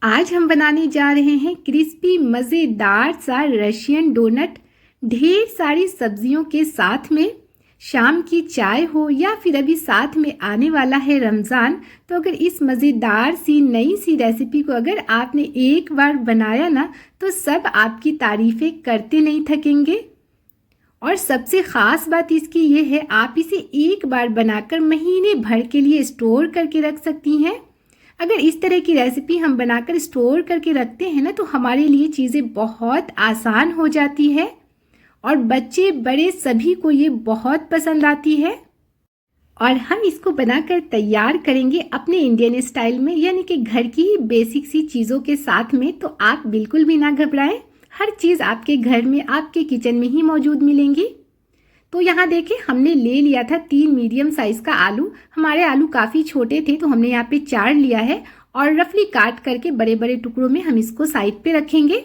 आज हम बनाने जा रहे हैं क्रिस्पी मज़ेदार सा रशियन डोनट। ढेर सारी सब्जियों के साथ में शाम की चाय हो या फिर अभी साथ में आने वाला है रमज़ान, तो अगर इस मज़ेदार सी नई सी रेसिपी को अगर आपने एक बार बनाया ना तो सब आपकी तारीफ़ें करते नहीं थकेंगे। और सबसे ख़ास बात इसकी ये है, आप इसे एक बार बनाकर महीने भर के लिए स्टोर करके रख सकती हैं। अगर इस तरह की रेसिपी हम बनाकर स्टोर करके रखते हैं ना तो हमारे लिए चीज़ें बहुत आसान हो जाती है और बच्चे बड़े सभी को ये बहुत पसंद आती है। और हम इसको बनाकर तैयार करेंगे अपने इंडियन स्टाइल में, यानी कि घर की ही बेसिक सी चीज़ों के साथ में। तो आप बिल्कुल भी ना घबराएं, हर चीज़ आपके घर में आपके किचन में ही मौजूद मिलेंगी। तो यहाँ देखिए हमने ले लिया था 3 मीडियम साइज़ का आलू। हमारे आलू काफ़ी छोटे थे तो हमने यहाँ पे 4 लिया है और रफली काट करके बड़े बड़े टुकड़ों में हम इसको साइड पे रखेंगे।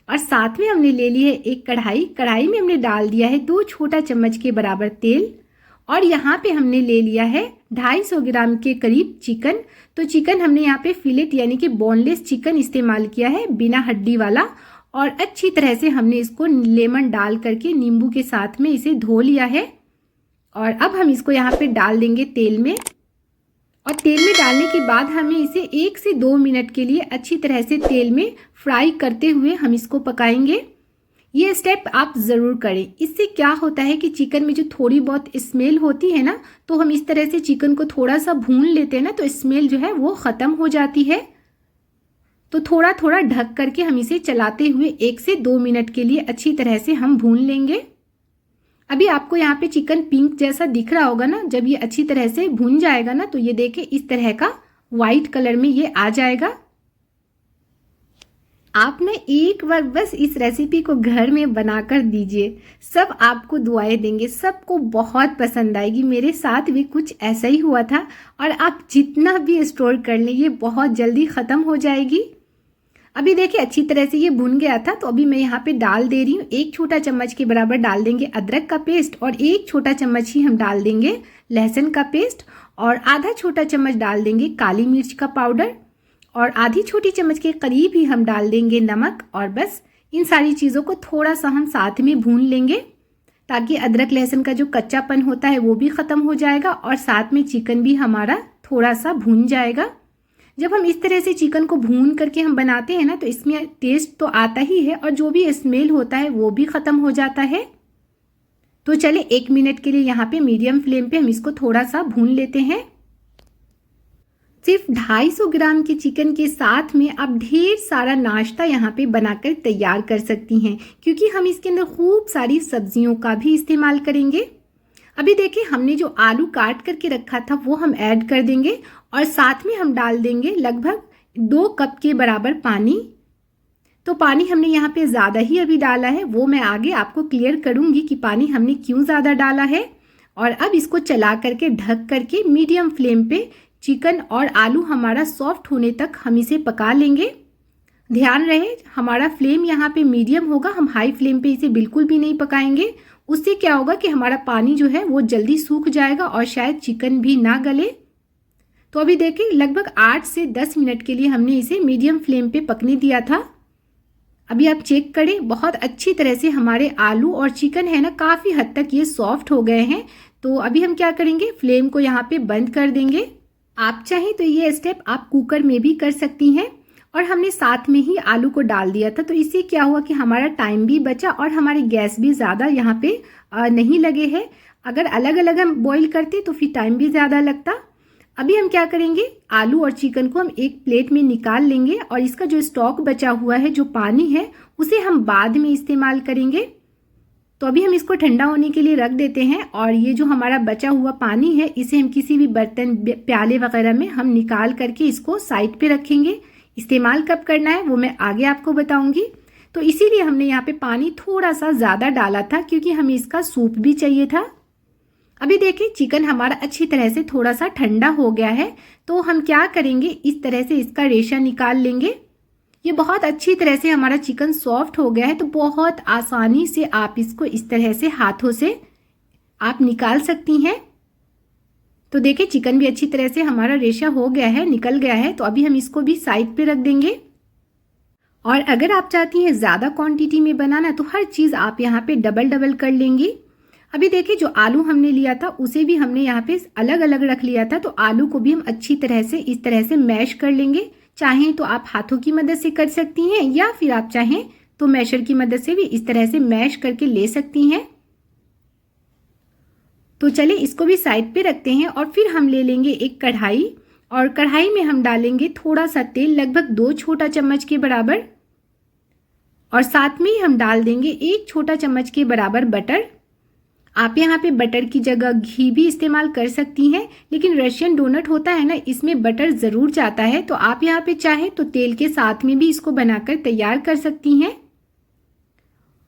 और साथ में हमने ले ली है एक कढ़ाई में हमने डाल दिया है 2 छोटा चम्मच के बराबर तेल। और यहाँ पे हमने ले लिया है 250 ग्राम के करीब चिकन। तो चिकन हमने यहाँ पे फिलेट यानी कि बोनलेस चिकन इस्तेमाल किया है, बिना हड्डी वाला। और अच्छी तरह से हमने इसको लेमन डाल करके नींबू के साथ में इसे धो लिया है। और अब हम इसको यहाँ पे डाल देंगे तेल में। और तेल में डालने के बाद हमें इसे 1 से 2 मिनट के लिए अच्छी तरह से तेल में फ्राई करते हुए हम इसको पकाएंगे। ये स्टेप आप ज़रूर करें। इससे क्या होता है कि चिकन में जो थोड़ी बहुत स्मेल होती है ना, तो हम इस तरह से चिकन को थोड़ा सा भून लेते हैं ना तो स्मेल जो है वो ख़त्म हो जाती है। तो थोड़ा थोड़ा ढक करके हम इसे चलाते हुए 1 से 2 मिनट के लिए अच्छी तरह से हम भून लेंगे। अभी आपको यहाँ पे चिकन पिंक जैसा दिख रहा होगा ना, जब ये अच्छी तरह से भून जाएगा ना तो ये देखें इस तरह का वाइट कलर में ये आ जाएगा। आप ना एक बार बस इस रेसिपी को घर में बनाकर दीजिए, सब आपको दुआएं देंगे, सबको बहुत पसंद आएगी। मेरे साथ भी कुछ ऐसा ही हुआ था। और आप जितना भी स्टोर कर लें ये बहुत जल्दी ख़त्म हो जाएगी। अभी देखिए अच्छी तरह से ये भुन गया था। तो अभी मैं यहाँ पे डाल दे रही हूँ 1 छोटा चम्मच के बराबर डाल देंगे अदरक का पेस्ट और 1 छोटा चम्मच ही हम डाल देंगे लहसुन का पेस्ट और आधा छोटा चम्मच डाल देंगे काली मिर्च का पाउडर और आधी छोटी चम्मच के करीब ही हम डाल देंगे नमक। और बस इन सारी चीज़ों को थोड़ा सा हम साथ में भून लेंगे ताकि अदरक लहसुन का जो कच्चापन होता है वो भी ख़त्म हो जाएगा और साथ में चिकन भी हमारा थोड़ा सा भून जाएगा। जब हम इस तरह से चिकन को भून करके हम बनाते हैं ना तो इसमें टेस्ट तो आता ही है और जो भी स्मेल होता है वो भी ख़त्म हो जाता है। तो चले 1 मिनट के लिए यहाँ पे मीडियम फ्लेम पे हम इसको थोड़ा सा भून लेते हैं। सिर्फ 250 ग्राम के चिकन के साथ में आप ढेर सारा नाश्ता यहाँ पे बनाकर तैयार कर सकती हैं, क्योंकि हम इसके अंदर खूब सारी सब्जियों का भी इस्तेमाल करेंगे। अभी देखिए हमने जो आलू काट करके रखा था वो हम ऐड कर देंगे और साथ में हम डाल देंगे लगभग 2 कप के बराबर पानी। तो पानी हमने यहाँ पे ज़्यादा ही अभी डाला है, वो मैं आगे आपको क्लियर करूँगी कि पानी हमने क्यों ज़्यादा डाला है। और अब इसको चला करके ढक करके मीडियम फ्लेम पे चिकन और आलू हमारा सॉफ्ट होने तक हम इसे पका लेंगे। ध्यान रहे हमारा फ्लेम यहाँ पे मीडियम होगा, हम हाई फ्लेम पे इसे बिल्कुल भी नहीं पकाएंगे। उससे क्या होगा कि हमारा पानी जो है वो जल्दी सूख जाएगा और शायद चिकन भी ना गले। तो अभी देखिए लगभग 8 से 10 मिनट के लिए हमने इसे मीडियम फ्लेम पे पकने दिया था। अभी आप चेक करें, बहुत अच्छी तरह से हमारे आलू और चिकन है ना काफ़ी हद तक ये सॉफ्ट हो गए हैं। तो अभी हम क्या करेंगे, फ्लेम को यहाँ पे बंद कर देंगे। आप चाहें तो ये स्टेप आप कुकर में भी कर सकती हैं। और हमने साथ में ही आलू को डाल दिया था तो इससे क्या हुआ कि हमारा टाइम भी बचा और हमारी गैस भी ज़्यादा यहाँ पे नहीं लगे हैं। अगर अलग अलग हम बॉईल करते तो फिर टाइम भी ज़्यादा लगता। अभी हम क्या करेंगे, आलू और चिकन को हम एक प्लेट में निकाल लेंगे और इसका जो स्टॉक बचा हुआ है, जो पानी है, उसे हम बाद में इस्तेमाल करेंगे। तो अभी हम इसको ठंडा होने के लिए रख देते हैं और ये जो हमारा बचा हुआ पानी है इसे हम किसी भी बर्तन प्याले वगैरह में हम निकाल करके इसको साइड पे रखेंगे। इस्तेमाल कब करना है वो मैं आगे आपको बताऊंगी। तो इसीलिए हमने यहाँ पे पानी थोड़ा सा ज़्यादा डाला था क्योंकि हमें इसका सूप भी चाहिए था। अभी देखिए चिकन हमारा अच्छी तरह से थोड़ा सा ठंडा हो गया है। तो हम क्या करेंगे, इस तरह से इसका रेशा निकाल लेंगे। ये बहुत अच्छी तरह से हमारा चिकन सॉफ्ट हो गया है। तो बहुत आसानी से आप इसको इस तरह से हाथों से आप निकाल सकती हैं। तो देखिए चिकन भी अच्छी तरह से हमारा रेशा हो गया है, निकल गया है। तो अभी हम इसको भी साइड पे रख देंगे। और अगर आप चाहती हैं ज़्यादा क्वांटिटी में बनाना तो हर चीज़ आप यहाँ पे डबल डबल कर लेंगी। अभी देखिए जो आलू हमने लिया था उसे भी हमने यहाँ पे अलग अलग रख लिया था, तो आलू को भी हम अच्छी तरह से इस तरह से मैश कर लेंगे। चाहें तो आप हाथों की मदद से कर सकती हैं या फिर आप चाहें तो मैशर की मदद से भी इस तरह से मैश करके ले सकती हैं। तो चलिए इसको भी साइड पे रखते हैं और फिर हम ले लेंगे एक कढ़ाई और कढ़ाई में हम डालेंगे थोड़ा सा तेल, लगभग 2 छोटा चम्मच के बराबर, और साथ में ही हम डाल देंगे 1 छोटा चम्मच के बराबर बटर। आप यहाँ पे बटर की जगह घी भी इस्तेमाल कर सकती हैं, लेकिन रशियन डोनट होता है ना, इसमें बटर ज़रूर जाता है, तो आप यहाँ पे चाहे तो तेल के साथ में भी इसको बनाकर तैयार कर सकती हैं।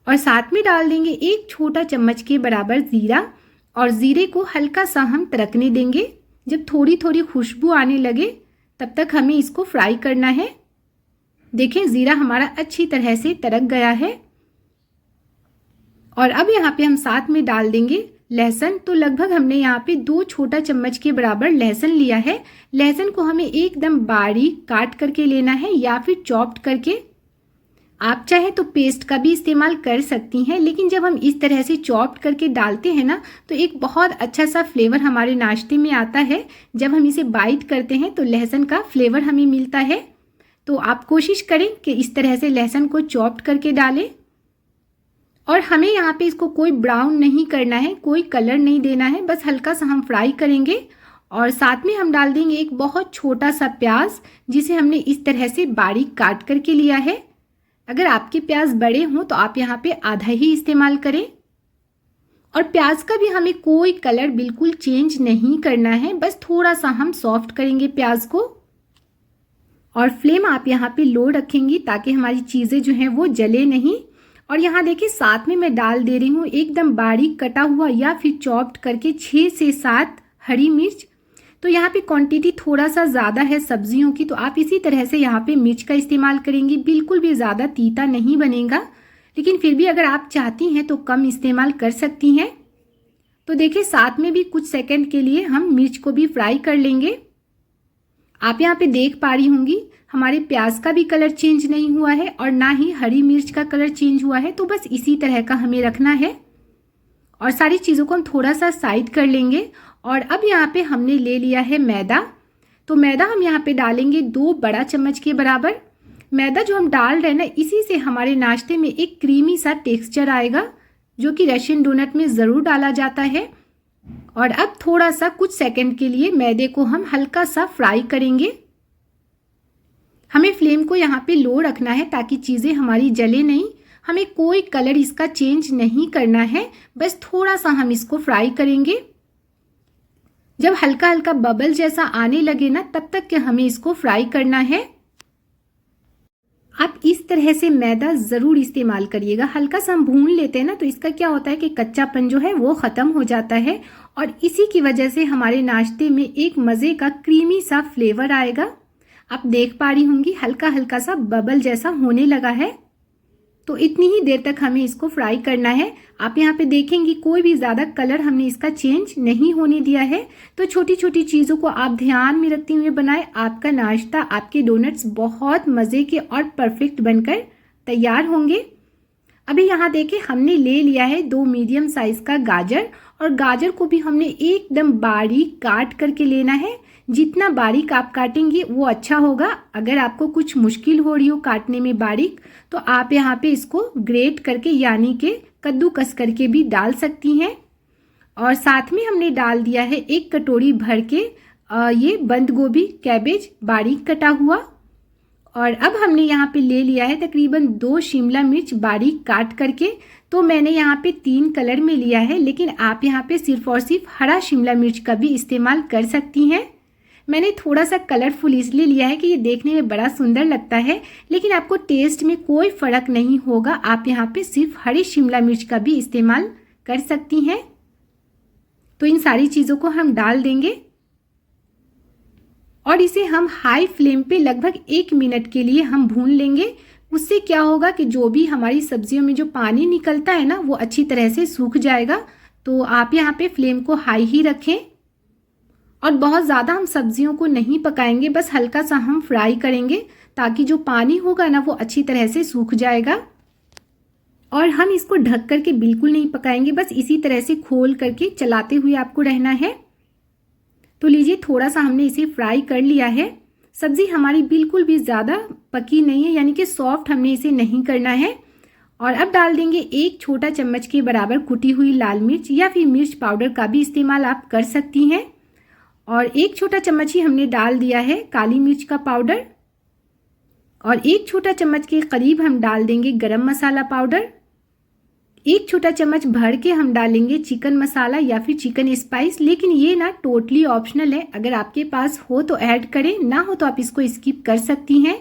और साथ में डाल देंगे 1 छोटा चम्मच के बराबर ज़ीरा, और ज़ीरे को हल्का सा हम तड़कने देंगे। जब थोड़ी थोड़ी खुशबू आने लगे तब तक हमें इसको फ्राई करना है। देखें ज़ीरा हमारा अच्छी तरह से तड़क गया है। और अब यहाँ पे हम साथ में डाल देंगे लहसुन। तो लगभग हमने यहाँ पे 2 छोटा चम्मच के बराबर लहसुन लिया है। लहसुन को हमें एकदम बारीक काट करके लेना है या फिर चॉप्ड करके। आप चाहे तो पेस्ट का भी इस्तेमाल कर सकती हैं, लेकिन जब हम इस तरह से चॉप्ड करके डालते हैं ना तो एक बहुत अच्छा सा फ्लेवर हमारे नाश्ते में आता है। जब हम इसे बाइट करते हैं तो लहसुन का फ्लेवर हमें मिलता है। तो आप कोशिश करें कि इस तरह से लहसुन को चॉप्ड करके डालें। और हमें यहाँ पे इसको कोई ब्राउन नहीं करना है, कोई कलर नहीं देना है, बस हल्का सा हम फ्राई करेंगे। और साथ में हम डाल देंगे एक बहुत छोटा सा प्याज, जिसे हमने इस तरह से बारीक काट करके लिया है। अगर आपके प्याज बड़े हों तो आप यहाँ पे आधा ही इस्तेमाल करें। और प्याज का भी हमें कोई कलर बिल्कुल चेंज नहीं करना है, बस थोड़ा सा हम सॉफ्ट करेंगे प्याज को। और फ्लेम आप यहाँ पे लो रखेंगी ताकि हमारी चीज़ें जो हैं वो जले नहीं। और यहाँ देखिए साथ में मैं डाल दे रही हूँ एकदम बारीक कटा हुआ या फिर चॉप्ड करके 6 से 7 हरी मिर्च। तो यहाँ पे क्वांटिटी थोड़ा सा ज़्यादा है सब्जियों की, तो आप इसी तरह से यहाँ पे मिर्च का इस्तेमाल करेंगी। बिल्कुल भी ज़्यादा तीता नहीं बनेगा, लेकिन फिर भी अगर आप चाहती हैं तो कम इस्तेमाल कर सकती हैं। तो देखिए साथ में भी कुछ सेकंड के लिए हम मिर्च को भी फ्राई कर लेंगे। आप यहाँ पे देख पा रही होंगी हमारे प्याज का भी कलर चेंज नहीं हुआ है और ना ही हरी मिर्च का कलर चेंज हुआ है। तो बस इसी तरह का हमें रखना है। और सारी चीज़ों को हम थोड़ा सा साइड कर लेंगे। और अब यहाँ पे हमने ले लिया है मैदा। तो मैदा हम यहाँ पे डालेंगे 2 बड़ा चम्मच के बराबर। मैदा जो हम डाल रहे हैं ना, इसी से हमारे नाश्ते में एक क्रीमी सा टेक्सचर आएगा, जो कि रशियन डोनट में ज़रूर डाला जाता है। और अब थोड़ा सा कुछ सेकंड के लिए मैदे को हम हल्का सा फ्राई करेंगे। हमें फ्लेम को यहाँ पे लो रखना है ताकि चीज़ें हमारी जले नहीं। हमें कोई कलर इसका चेंज नहीं करना है, बस थोड़ा सा हम इसको फ्राई करेंगे। जब हल्का हल्का बबल जैसा आने लगे ना, तब तक के हमें इसको फ्राई करना है। आप इस तरह से मैदा ज़रूर इस्तेमाल करिएगा। हल्का सा हम भून लेते हैं ना, तो इसका क्या होता है कि कच्चापन जो है वो ख़त्म हो जाता है, और इसी की वजह से हमारे नाश्ते में एक मज़े का क्रीमी सा फ्लेवर आएगा। आप देख पा रही होंगी हल्का हल्का सा बबल जैसा होने लगा है। तो इतनी ही देर तक हमें इसको फ्राई करना है। आप यहाँ पे देखेंगी कोई भी ज़्यादा कलर हमने इसका चेंज नहीं होने दिया है। तो छोटी छोटी चीज़ों को आप ध्यान में रखते हुए बनाएं। आपका नाश्ता, आपके डोनट्स बहुत मज़े के और परफेक्ट बनकर तैयार होंगे। अभी यहाँ देखें हमने ले लिया है 2 मीडियम साइज़ का गाजर, और गाजर को भी हमने एकदम बारीक काट करके लेना है। जितना बारीक आप काटेंगे वो अच्छा होगा। अगर आपको कुछ मुश्किल हो रही हो काटने में बारीक, तो आप यहाँ पे इसको ग्रेट करके यानी कि कद्दूकस करके भी डाल सकती हैं। और साथ में हमने डाल दिया है 1 कटोरी भर के ये बंद गोभी, कैबेज बारीक कटा हुआ। और अब हमने यहाँ पे ले लिया है तकरीबन 2 शिमला मिर्च बारीक काट करके। तो मैंने यहाँ पे 3 कलर में लिया है, लेकिन आप यहाँ पे सिर्फ और सिर्फ हरा शिमला मिर्च का भी इस्तेमाल कर सकती हैं। मैंने थोड़ा सा कलरफुल इसलिए लिया है कि ये देखने में बड़ा सुंदर लगता है, लेकिन आपको टेस्ट में कोई फ़र्क नहीं होगा। आप यहाँ पे सिर्फ हरी शिमला मिर्च का भी इस्तेमाल कर सकती हैं। तो इन सारी चीज़ों को हम डाल देंगे और इसे हम हाई फ्लेम पे लगभग 1 मिनट के लिए हम भून लेंगे। उससे क्या होगा कि जो भी हमारी सब्जियों में जो पानी निकलता है ना, वो अच्छी तरह से सूख जाएगा। तो आप यहाँ पे फ्लेम को हाई ही रखें और बहुत ज़्यादा हम सब्जियों को नहीं पकाएंगे, बस हल्का सा हम फ्राई करेंगे ताकि जो पानी होगा ना वो अच्छी तरह से सूख जाएगा। और हम इसको ढक करके बिल्कुल नहीं पकाएंगे, बस इसी तरह से खोल करके चलाते हुए आपको रहना है। तो लीजिए थोड़ा सा हमने इसे फ्राई कर लिया है। सब्जी हमारी बिल्कुल भी ज़्यादा पकी नहीं है, यानी कि सॉफ्ट हमने इसे नहीं करना है। और अब डाल देंगे 1 छोटा चम्मच के बराबर कुटी हुई लाल मिर्च, या फिर मिर्च पाउडर का भी इस्तेमाल आप कर सकती हैं। और 1 छोटा चम्मच ही हमने डाल दिया है काली मिर्च का पाउडर। और 1 छोटा चम्मच के करीब हम डाल देंगे गरम मसाला पाउडर। 1 छोटा चम्मच भर के हम डालेंगे चिकन मसाला या फिर चिकन स्पाइस, लेकिन ये ना टोटली ऑप्शनल है। अगर आपके पास हो तो ऐड करें, ना हो तो आप इसको स्किप कर सकती हैं,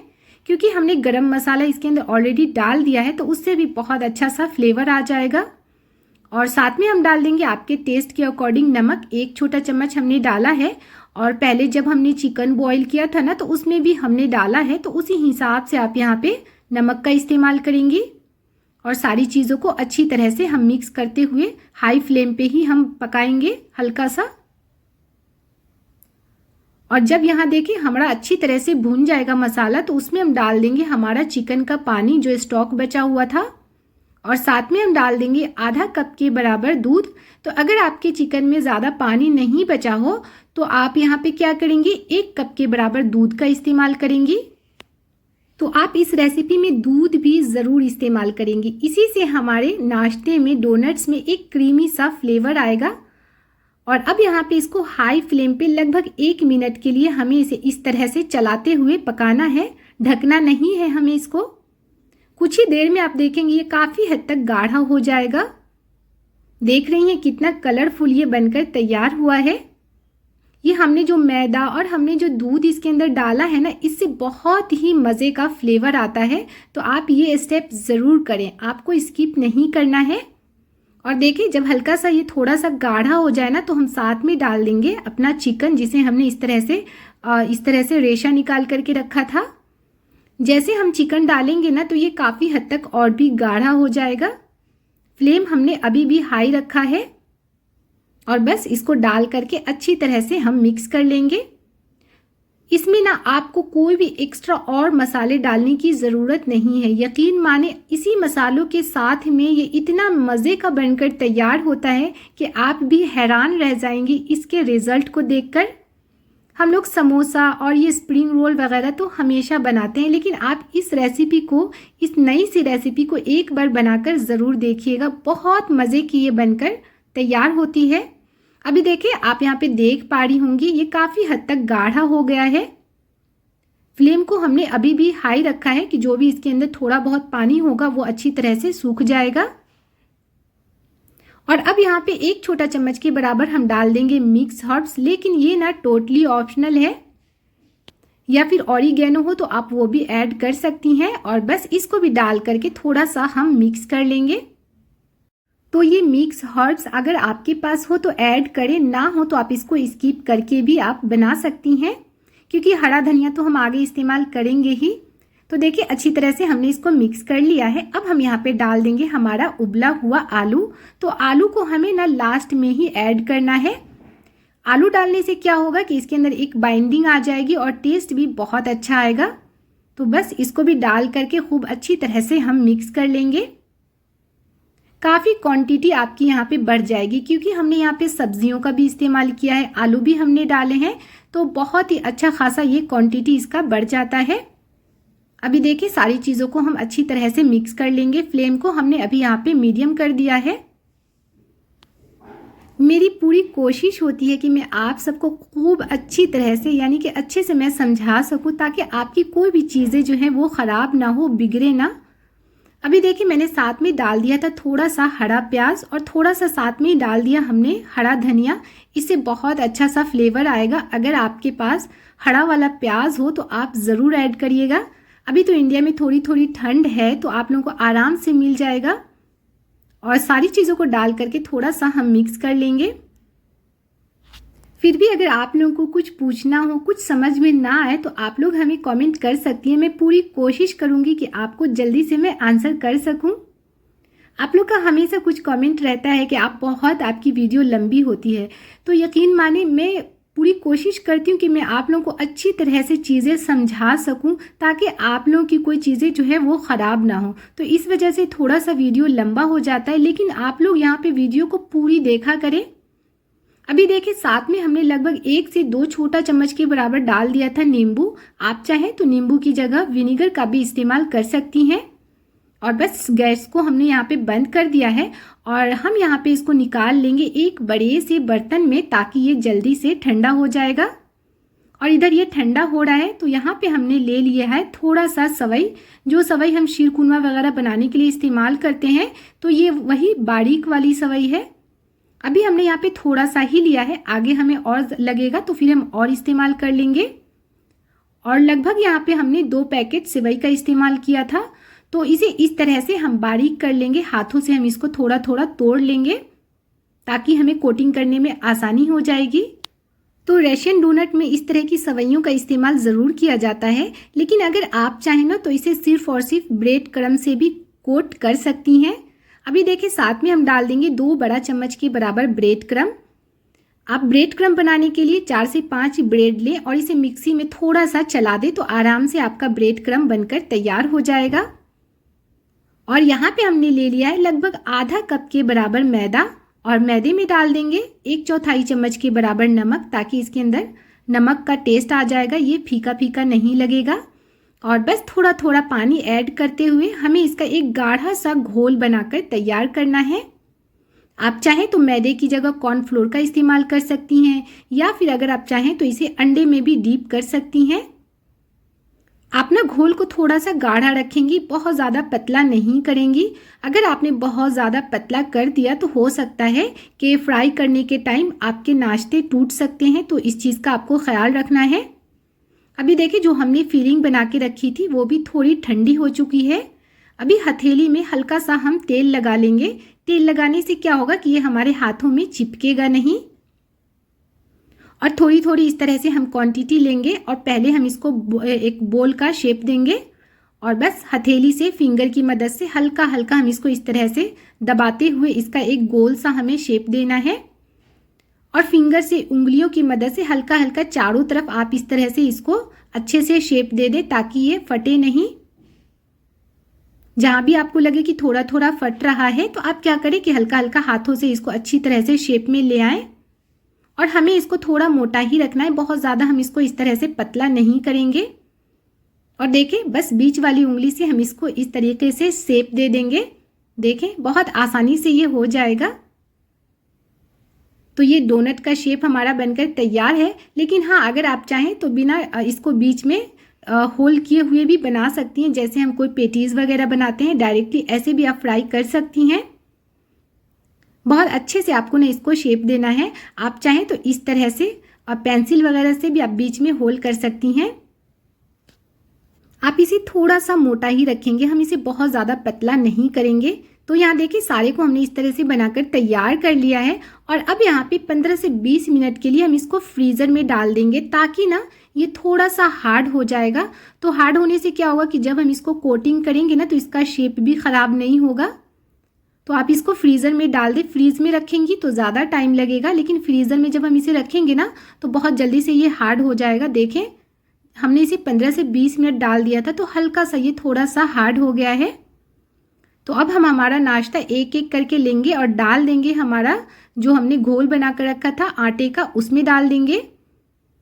क्योंकि हमने गरम मसाला इसके अंदर ऑलरेडी डाल दिया है, तो उससे भी बहुत अच्छा सा फ्लेवर आ जाएगा। और साथ में हम डाल देंगे आपके टेस्ट के अकॉर्डिंग नमक। 1 छोटा चम्मच हमने डाला है, और पहले जब हमने चिकन बॉईल किया था ना तो उसमें भी हमने डाला है, तो उसी हिसाब से आप यहाँ पे नमक का इस्तेमाल करेंगी। और सारी चीज़ों को अच्छी तरह से हम मिक्स करते हुए हाई फ्लेम पे ही हम पकाएंगे हल्का सा। और जब यहाँ देखिए हमारा अच्छी तरह से भून जाएगा मसाला, तो उसमें हम डाल देंगे हमारा चिकन का पानी जो स्टॉक बचा हुआ था। और साथ में हम डाल देंगे आधा कप के बराबर दूध। तो अगर आपके चिकन में ज़्यादा पानी नहीं बचा हो तो आप यहाँ पे क्या करेंगे, 1 कप के बराबर दूध का इस्तेमाल करेंगी। तो आप इस रेसिपी में दूध भी ज़रूर इस्तेमाल करेंगी, इसी से हमारे नाश्ते में डोनट्स में एक क्रीमी सा फ्लेवर आएगा। और अब यहाँ पे इसको हाई फ्लेम पे लगभग 1 मिनट के लिए हमें इसे इस तरह से चलाते हुए पकाना है, ढकना नहीं है हमें इसको। कुछ ही देर में आप देखेंगे ये काफ़ी हद तक गाढ़ा हो जाएगा। देख रही हैं कितना कलरफुल ये बनकर तैयार हुआ है। ये हमने जो मैदा और हमने जो दूध इसके अंदर डाला है ना, इससे बहुत ही मज़े का फ्लेवर आता है। तो आप ये स्टेप ज़रूर करें, आपको स्किप नहीं करना है। और देखिए जब हल्का सा ये थोड़ा सा गाढ़ा हो जाए ना, तो हम साथ में डाल देंगे अपना चिकन, जिसे हमने इस तरह से रेशा निकाल करके रखा था। जैसे हम चिकन डालेंगे ना तो ये काफ़ी हद तक और भी गाढ़ा हो जाएगा। फ्लेम हमने अभी भी हाई रखा है, और बस इसको डाल करके अच्छी तरह से हम मिक्स कर लेंगे। इसमें ना आपको कोई भी एक्स्ट्रा और मसाले डालने की ज़रूरत नहीं है। यकीन माने इसी मसालों के साथ में ये इतना मज़े का बनकर तैयार होता है कि आप भी हैरान रह जाएंगी इसके रिज़ल्ट को देखकर। हम लोग समोसा और ये स्प्रिंग रोल वगैरह तो हमेशा बनाते हैं, लेकिन आप इस रेसिपी को, इस नई सी रेसिपी को एक बार बनाकर ज़रूर देखिएगा। बहुत मज़े की ये बनकर तैयार होती है। अभी देखिए आप यहाँ पे देख पा रही होंगी ये काफ़ी हद तक गाढ़ा हो गया है। फ्लेम को हमने अभी भी हाई रखा है कि जो भी इसके अंदर थोड़ा बहुत पानी होगा वो अच्छी तरह से सूख जाएगा। और अब यहाँ पे 1 छोटा चम्मच के बराबर हम डाल देंगे मिक्स हर्ब्स, लेकिन ये ना टोटली ऑप्शनल है। या फिर ऑरिगेनो हो तो आप वो भी ऐड कर सकती हैं। और बस इसको भी डाल करके थोड़ा सा हम मिक्स कर लेंगे। तो ये मिक्स हर्ब्स अगर आपके पास हो तो ऐड करें, ना हो तो आप इसको स्किप करके भी आप बना सकती हैं, क्योंकि हरा धनिया तो हम आगे इस्तेमाल करेंगे ही। तो देखिए अच्छी तरह से हमने इसको मिक्स कर लिया है। अब हम यहाँ पे डाल देंगे हमारा उबला हुआ आलू। तो आलू को हमें ना लास्ट में ही ऐड करना है। आलू डालने से क्या होगा कि इसके अंदर एक बाइंडिंग आ जाएगी और टेस्ट भी बहुत अच्छा आएगा। तो बस इसको भी डाल करके खूब अच्छी तरह से हम मिक्स कर लेंगे। काफ़ी क्वांटिटी आपकी यहाँ पे बढ़ जाएगी, क्योंकि हमने यहाँ पे सब्जियों का भी इस्तेमाल किया है, आलू भी हमने डाले हैं, तो बहुत ही अच्छा खासा ये क्वांटिटी इसका बढ़ जाता है। अभी देखिए सारी चीज़ों को हम अच्छी तरह से मिक्स कर लेंगे। फ्लेम को हमने अभी यहाँ पे मीडियम कर दिया है। मेरी पूरी कोशिश होती है कि मैं आप सबको खूब अच्छी तरह से, यानी कि अच्छे से मैं समझा सकूं, ताकि आपकी कोई भी चीज़ें जो हैं वो ख़राब ना हो, बिगड़े ना। अभी देखिए मैंने साथ में डाल दिया था थोड़ा सा हरा प्याज, और थोड़ा सा साथ में ही डाल दिया हमने हरा धनिया। इससे बहुत अच्छा सा फ्लेवर आएगा। अगर आपके पास हरा वाला प्याज हो तो आप ज़रूर ऐड करिएगा। अभी तो इंडिया में थोड़ी थोड़ी ठंड है, तो आप लोगों को आराम से मिल जाएगा। और सारी चीज़ों को डाल करके थोड़ा सा हम मिक्स कर लेंगे। फिर भी अगर आप लोगों को कुछ पूछना हो, कुछ समझ में ना आए, तो आप लोग हमें कमेंट कर सकती हैं। मैं पूरी कोशिश करूंगी कि आपको जल्दी से मैं आंसर कर सकूं। आप लोग का हमेशा कुछ कमेंट रहता है कि आपकी वीडियो लंबी होती है, तो यकीन माने मैं पूरी कोशिश करती हूँ कि मैं आप लोगों को अच्छी तरह से चीज़ें समझा सकूँ ताकि आप लोगों की कोई चीज़ें जो है वो ख़राब ना हो। तो इस वजह से थोड़ा सा वीडियो लंबा हो जाता है, लेकिन आप लोग यहाँ पे वीडियो को पूरी देखा करें। अभी देखिए साथ में हमने लगभग 1 से 2 छोटा चम्मच के बराबर डाल दिया था नींबू। आप चाहें तो नींबू की जगह विनेगर का भी इस्तेमाल कर सकती हैं। और बस गैस को हमने यहाँ पे बंद कर दिया है और हम यहाँ पे इसको निकाल लेंगे एक बड़े से बर्तन में ताकि ये जल्दी से ठंडा हो जाएगा। और इधर ये ठंडा हो रहा है तो यहाँ पे हमने ले लिया है थोड़ा सा सवई, जो सवई हम शीरकुरमा वगैरह बनाने के लिए इस्तेमाल करते हैं। तो ये वही बारीक वाली सवई है। अभी हमने यहाँ पे थोड़ा सा ही लिया है, आगे हमें और लगेगा तो फिर हम और इस्तेमाल कर लेंगे। और लगभग यहाँ पे हमने 2 पैकेट सेवई का इस्तेमाल किया था। तो इसे इस तरह से हम बारीक कर लेंगे, हाथों से हम इसको थोड़ा थोड़ा तोड़ लेंगे ताकि हमें कोटिंग करने में आसानी हो जाएगी। तो रशियन डोनट में इस तरह की सवैयों का इस्तेमाल ज़रूर किया जाता है, लेकिन अगर आप चाहें ना तो इसे सिर्फ और सिर्फ ब्रेड क्रम्ब से भी कोट कर सकती हैं। अभी देखिए साथ में हम डाल देंगे 2 बड़ा चम्मच के बराबर ब्रेड क्रम्ब। आप ब्रेड क्रम्ब बनाने के लिए 4 से 5 ब्रेड लें और इसे मिक्सी में थोड़ा सा चला दें तो आराम से आपका ब्रेड क्रम्ब बनकर तैयार हो जाएगा। और यहाँ पे हमने ले लिया है लगभग आधा कप के बराबर मैदा और मैदे में डाल देंगे 1/4 चम्मच के बराबर नमक ताकि इसके अंदर नमक का टेस्ट आ जाएगा, ये फीका फीका नहीं लगेगा। और बस थोड़ा थोड़ा पानी ऐड करते हुए हमें इसका एक गाढ़ा सा घोल बनाकर तैयार करना है। आप चाहें तो मैदे की जगह कॉर्नफ्लोर का इस्तेमाल कर सकती हैं या फिर अगर आप चाहें तो इसे अंडे में भी डीप कर सकती हैं। आप ना घोल को थोड़ा सा गाढ़ा रखेंगी, बहुत ज़्यादा पतला नहीं करेंगी। अगर आपने बहुत ज़्यादा पतला कर दिया तो हो सकता है कि फ्राई करने के टाइम आपके नाश्ते टूट सकते हैं, तो इस चीज़ का आपको ख्याल रखना है। अभी देखिए जो हमने फिलिंग बना के रखी थी वो भी थोड़ी ठंडी हो चुकी है। अभी हथेली में हल्का सा हम तेल लगा लेंगे। तेल लगाने से क्या होगा कि ये हमारे हाथों में चिपकेगा नहीं। और थोड़ी थोड़ी इस तरह से हम क्वांटिटी लेंगे और पहले हम इसको एक बोल का शेप देंगे और बस हथेली से फिंगर की मदद से हल्का हल्का हम इसको इस तरह से दबाते हुए इसका एक गोल सा हमें शेप देना है। और फिंगर से उंगलियों की मदद से हल्का हल्का चारों तरफ आप इस तरह से इसको अच्छे से शेप दे दें ताकि ये फटे नहीं। जहाँ भी आपको लगे कि थोड़ा थोड़ा फट रहा है तो आप क्या करें कि हल्का हल्का हाथों से इसको अच्छी तरह से शेप में ले आएं। और हमें इसको थोड़ा मोटा ही रखना है, बहुत ज़्यादा हम इसको इस तरह से पतला नहीं करेंगे। और देखें बस बीच वाली उंगली से हम इसको इस तरीके से शेप दे देंगे। देखें बहुत आसानी से ये हो जाएगा। तो ये डोनट का शेप हमारा बनकर तैयार है। लेकिन हाँ, अगर आप चाहें तो बिना इसको बीच में होल किए हुए भी बना सकती हैं, जैसे हम कोई पेटीज वगैरह बनाते हैं डायरेक्टली ऐसे भी आप फ्राई कर सकती हैं। बहुत अच्छे से आपको ना इसको शेप देना है। आप चाहें तो इस तरह से और पेंसिल वगैरह से भी आप बीच में होल कर सकती हैं। आप इसे थोड़ा सा मोटा ही रखेंगे, हम इसे बहुत ज़्यादा पतला नहीं करेंगे। तो यहाँ देखिए सारे को हमने इस तरह से बनाकर तैयार कर लिया है। और अब यहाँ पे 15 से 20 मिनट के लिए हम इसको फ्रीज़र में डाल देंगे ताकि ना ये थोड़ा सा हार्ड हो जाएगा। तो हार्ड होने से क्या होगा कि जब हम इसको कोटिंग करेंगे ना तो इसका शेप भी ख़राब नहीं होगा। तो आप इसको फ्रीज़र में डाल दें। फ्रीज में रखेंगी तो ज़्यादा टाइम लगेगा, लेकिन फ्रीज़र में जब हम इसे रखेंगे ना तो बहुत जल्दी से ये हार्ड हो जाएगा। देखें हमने इसे 15 से 20 मिनट डाल दिया था तो हल्का सा ये थोड़ा सा हार्ड हो गया है। तो अब हम हमारा नाश्ता एक एक करके लेंगे और डाल देंगे हमारा जो हमने घोल बना कर रखा था आटे का, उसमें डाल देंगे।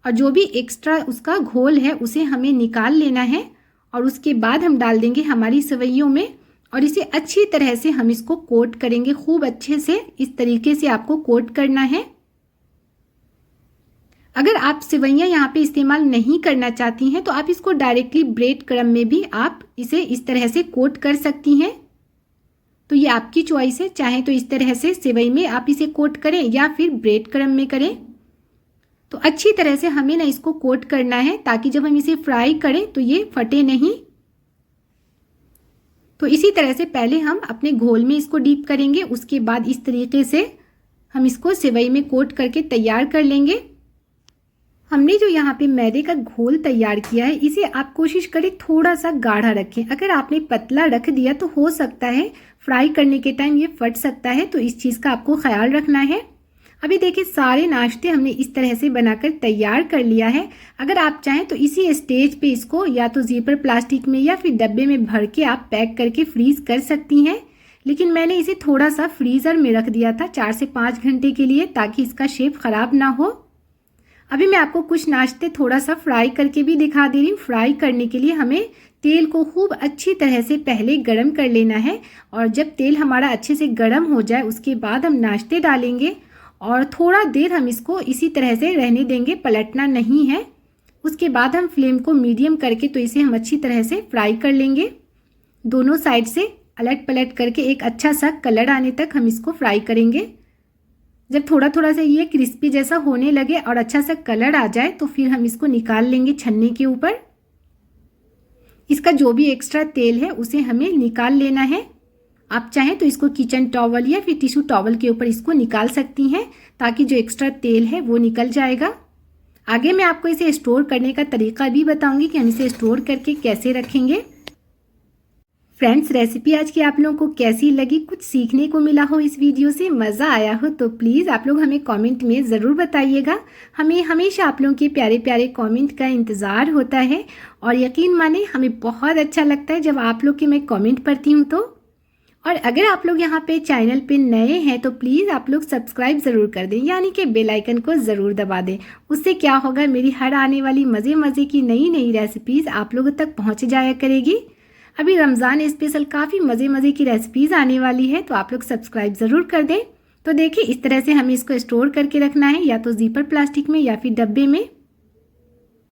और जो भी एक्स्ट्रा उसका घोल है उसे हमें निकाल लेना है। और उसके बाद हम डाल देंगे हमारी सेवइयों में और इसे अच्छी तरह से हम इसको कोट करेंगे। खूब अच्छे से इस तरीके से आपको कोट करना है। अगर आप सेवइयाँ यहाँ पे इस्तेमाल नहीं करना चाहती हैं तो आप इसको डायरेक्टली ब्रेड क्रम्ब में भी आप इसे इस तरह से कोट कर सकती हैं। तो ये आपकी चॉइस है, चाहे तो इस तरह से सेवई में आप इसे कोट करें या फिर ब्रेड क्रम्ब में करें। तो अच्छी तरह से हमें ना इसको कोट करना है ताकि जब हम इसे फ्राई करें तो ये फटे नहीं। तो इसी तरह से पहले हम अपने घोल में इसको डीप करेंगे, उसके बाद इस तरीके से हम इसको सेवई में कोट करके तैयार कर लेंगे। हमने जो यहाँ पे मैदे का घोल तैयार किया है इसे आप कोशिश करें थोड़ा सा गाढ़ा रखें। अगर आपने पतला रख दिया तो हो सकता है फ्राई करने के टाइम ये फट सकता है, तो इस चीज़ का आपको ख्याल रखना है। अभी देखिए सारे नाश्ते हमने इस तरह से बनाकर तैयार कर लिया है। अगर आप चाहें तो इसी स्टेज पे इसको या तो ज़िपर प्लास्टिक में या फिर डब्बे में भर के आप पैक करके फ्रीज़ कर सकती हैं, लेकिन मैंने इसे थोड़ा सा फ्रीज़र में रख दिया था 4 से 5 घंटे के लिए, ताकि इसका शेप ख़राब ना हो। अभी मैं आपको कुछ नाश्ते थोड़ा सा फ्राई करके भी दिखा दे रही हूँ। फ्राई करने के लिए हमें तेल को खूब अच्छी तरह से पहले गरम कर लेना है, और जब तेल हमारा अच्छे से गरम हो जाए उसके बाद हम नाश्ते डालेंगे और थोड़ा देर हम इसको इसी तरह से रहने देंगे, पलटना नहीं है। उसके बाद हम फ्लेम को मीडियम करके तो इसे हम अच्छी तरह से फ्राई कर लेंगे। दोनों साइड से अलट पलट करके एक अच्छा सा कलर आने तक हम इसको फ्राई करेंगे। जब थोड़ा थोड़ा सा ये क्रिस्पी जैसा होने लगे और अच्छा सा कलर आ जाए तो फिर हम इसको निकाल लेंगे छन्नी के ऊपर। इसका जो भी एक्स्ट्रा तेल है उसे हमें निकाल लेना है। आप चाहें तो इसको किचन टॉवल या फिर टिश्यू टॉवल के ऊपर इसको निकाल सकती हैं, ताकि जो एक्स्ट्रा तेल है वो निकल जाएगा। आगे मैं आपको इसे स्टोर करने का तरीका भी बताऊंगी कि हम इसे स्टोर करके कैसे रखेंगे। फ्रेंड्स, रेसिपी आज की आप लोगों को कैसी लगी, कुछ सीखने को मिला हो इस वीडियो से, मज़ा आया हो तो प्लीज़ आप लोग हमें कमेंट में ज़रूर बताइएगा। हमें हमेशा आप लोगों के प्यारे प्यारे कमेंट का इंतज़ार होता है, और यकीन माने हमें बहुत अच्छा लगता है जब आप लोग के मैं कमेंट पढ़ती हूँ तो। और अगर आप लोग यहाँ पे चैनल पे नए हैं तो प्लीज़ आप लोग सब्सक्राइब ज़रूर कर दें, यानी कि बेल आइकन को ज़रूर दबा दें। उससे क्या होगा, मेरी हर आने वाली मज़े मज़े की नई नई रेसिपीज़ आप लोगों तक पहुँच जाया करेगी। अभी रमज़ान स्पेशल काफ़ी मज़े मज़े की रेसिपीज़ आने वाली है, तो आप लोग सब्सक्राइब ज़रूर कर दें। तो देखिए इस तरह से हमें इसको स्टोर करके रखना है, या तो ज़िपर प्लास्टिक में या फिर डब्बे में।